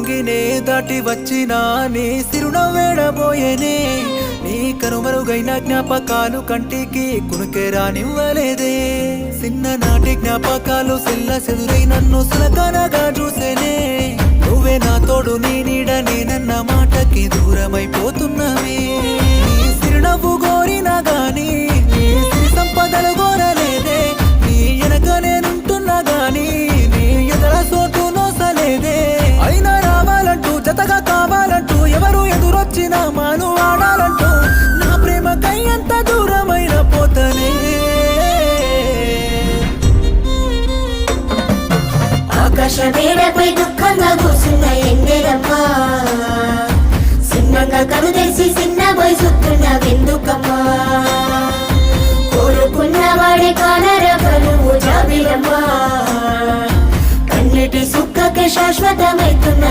నింగినే దాటి వచ్చినా నీ సిరునవ్వేడబోయేనే నీ కనుమరుగైన జ్ఞాపకాలు కంటికి కునుకే రానివ్వలేదే చిన్ననాటి జ్ఞాపకాలు సిల్ల సెదురై నన్ను సులకనగా చూసేనే నువ్వే నా తోడు నీ నీడ నేనన్న మాటకి దూరమైపోతున్నవే నీ సిరునవ్వు గోరినా గాని నీ సిరి సంపదలు గోరలేదే నీ వెనక నేనుంటున్నా గాని నీ ఎదల సోటు నోసలేదే అయినా రావాలంటూ జతగా కావాలంటూ ఎవరు ఎదురొచ్చినా మాను ఆడాలంటూ నా ప్రేమకై ఎంత దూరమైన పోతనే ఆకాశమేడపై దుఃఖంగా కూర్చున్న ఎండేరమ్మా సిన్నంగా కను తెరిచి చిన్న పోయి చుట్టున్నావెందుకమ్మా కోరుకున్న వాడే కానరకలు జాబిలమ్మా కన్నిటి సుక్కకే శాశ్వతమైతున్న